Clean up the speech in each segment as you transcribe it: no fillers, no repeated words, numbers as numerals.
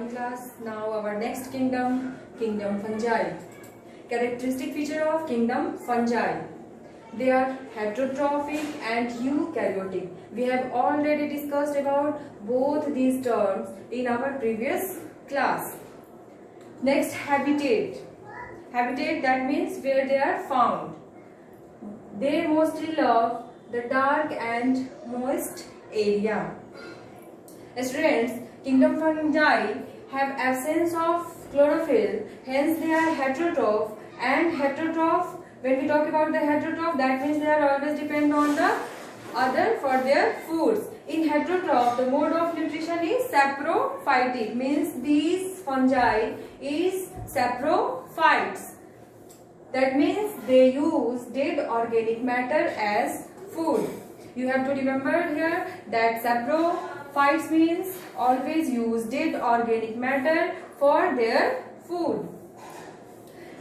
morning class. Now our next kingdom, kingdom fungi. Characteristic feature of kingdom fungi. They are heterotrophic and eukaryotic. We have already discussed about both these terms in our previous class. Next, habitat. Habitat, that means where they are found. They mostly love the dark and moist area. Students, kingdom fungi have absence of chlorophyll, hence they are heterotroph. And heterotroph, when we talk about the heterotroph, that means they are always depend on the other for their foods. In heterotroph, the mode of nutrition is saprophytic, means these fungi is saprophytes. That means they use dead organic matter as food. You have to remember here that saprophytes means always use dead organic matter for their food.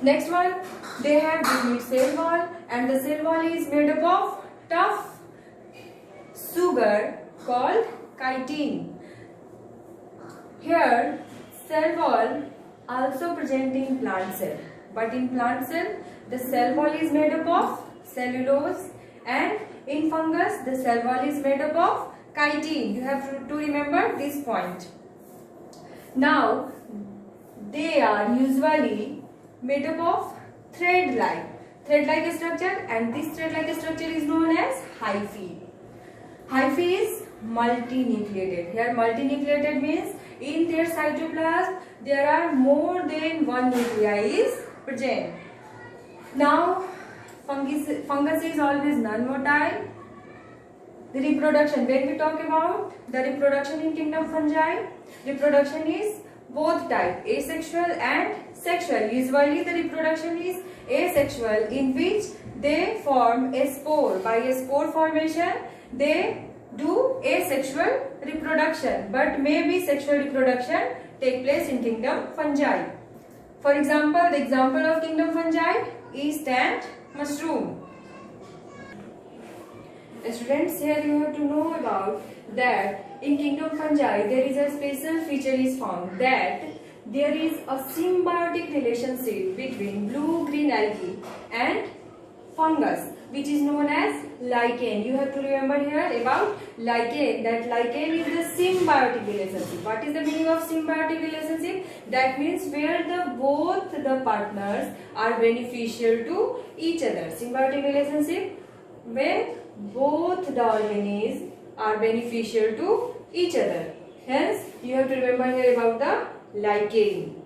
Next one, they have definite cell wall, and the cell wall is made up of tough sugar called chitin. Here, cell wall also present in plant cell, but in plant cell the cell wall is made up of cellulose, and in fungus the cell wall is made up of chitin. You have to remember this point. Now, they are usually made up of thread-like structure, and this thread-like structure is known as hyphae. Hyphae is multinucleated. Here multinucleated means in their cytoplasm there are more than one nuclei is present. Now fungus is always non-motile. The reproduction, when we talk about the reproduction in kingdom fungi, reproduction is both type, asexual and sexual. Usually the reproduction is asexual, in which they form a spore. By a spore formation they do asexual reproduction, but maybe sexual reproduction take place in kingdom fungi. For example, the example of kingdom fungi is ant mushroom. Students, here you have to know about that in kingdom fungi there is a special feature is found, that there is a symbiotic relationship between blue-green algae and fungus, which is known as lichen. You have to remember here about lichen, that lichen is the symbiotic relationship. What is the meaning of symbiotic relationship? That means where both the partners are beneficial to each other. Symbiotic relationship where both the organisms are beneficial to each other. Hence, you have to remember here about the lichen.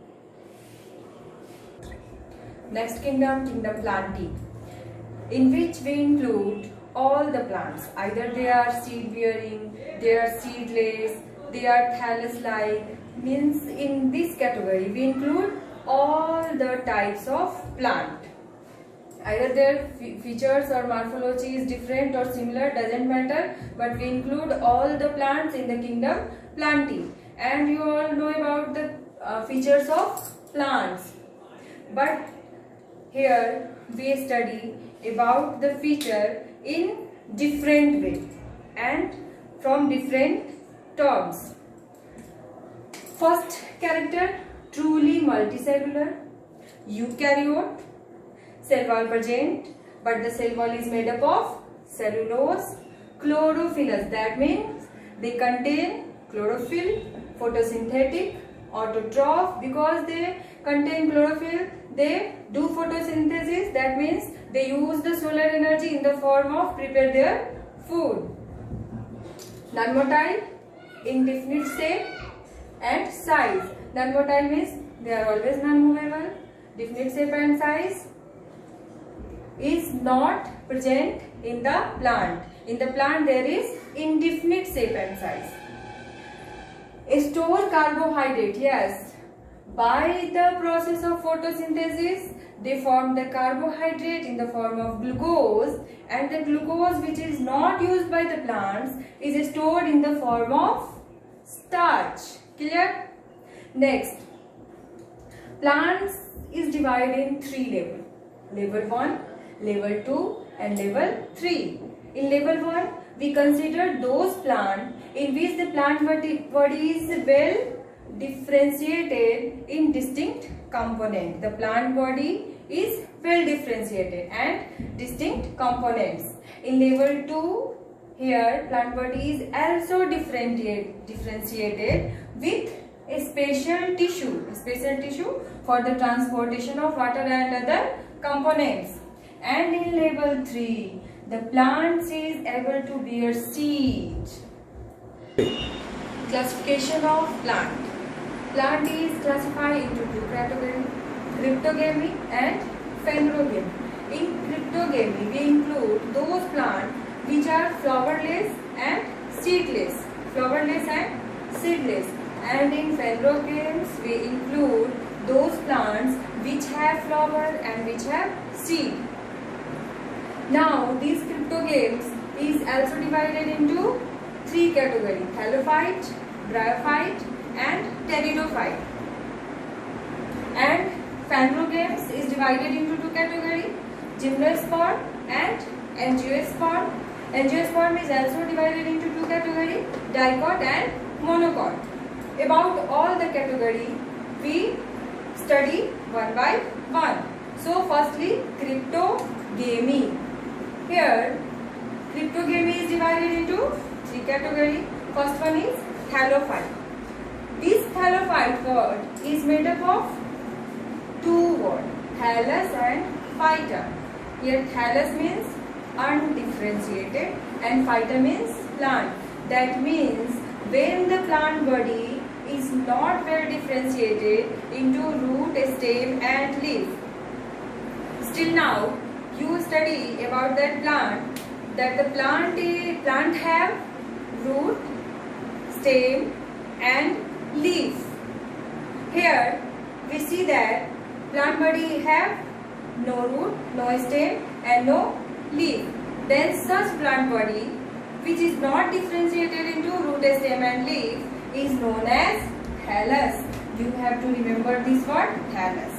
Next kingdom, kingdom plantae, in which we include all the plants. Either they are seed bearing, they are seedless, they are thallus-like. Means in this category we include all the types of plant. Either their features or morphology is different or similar, doesn't matter, but we include all the plants in the kingdom plantae. And you all know about the features of plants, but here we study about the feature in different way and from different terms. First character, truly multicellular, eukaryote, cell wall present, but the cell wall is made up of cellulose, chlorophyllous, that means they contain chlorophyll, photosynthetic, autotroph, because they contain chlorophyll, they do photosynthesis, that means they use the solar energy in the form of prepare their food. Non-motile, indefinite shape and size. Non-motile means they are always non-movable. Definite shape and size is not present in the plant. In the plant there is indefinite shape and size. Store carbohydrate, yes. By the process of photosynthesis, they form the carbohydrate in the form of glucose, and the glucose which is not used by the plants is stored in the form of starch. Clear? Next, plants is divided in three levels. Level 1, level 2 and level 3. In level 1, we consider those plants in which the plant body is well differentiated in distinct components. The plant body is well differentiated and distinct components. In level 2, here plant body is also differentiated with a special tissue for the transportation of water and other components. And in level 3, the plant is able to bear seed. Classification of plant. Plant is classified into two categories, cryptogamy and phanerogamy. In cryptogamy, we include those plants which are flowerless and seedless. And in phanerogamy, we include those plants which have flower and which have seed. Now, these cryptogams is also divided into three categories: thallophyte, bryophyte and pteridophyte. And phanerogams is divided into two categories: gymnosperm and angiosperm. Angiosperm is also divided into two categories: dicot and monocot. About all the categories we study one by one. So firstly, cryptogamy. Here cryptogamy is divided into three categories. First one is thallophyte. This thallophyte word is made up of two words, thallus and phyta. Here thallus means undifferentiated and phyta means plant. That means when the plant body is not well differentiated into root, stem and leaf. Still now you study about that plant, that the plant have root, stem and leaf. Here we see that plant body have no root, no stem and no leaf. Then such plant body which is not differentiated into root, stem and leaf is known as thallus. You have to remember this word, thallus.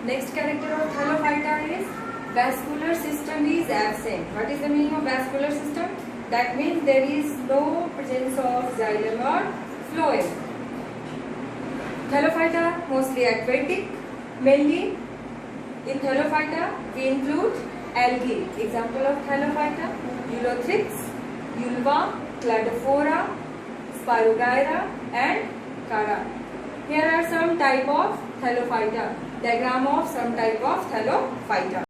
Next character of thallophyta is vascular system is absent. What is the meaning of vascular system? That means there is no presence of xylem or phloem. Thallophyta mostly aquatic. Mainly in thallophyta we include algae. Example of thallophyta: Ulothrix, Ulva, Cladophora, Spirogyra and Chara. Here are some type of thallophyta. Diagram of some type of thallophyta.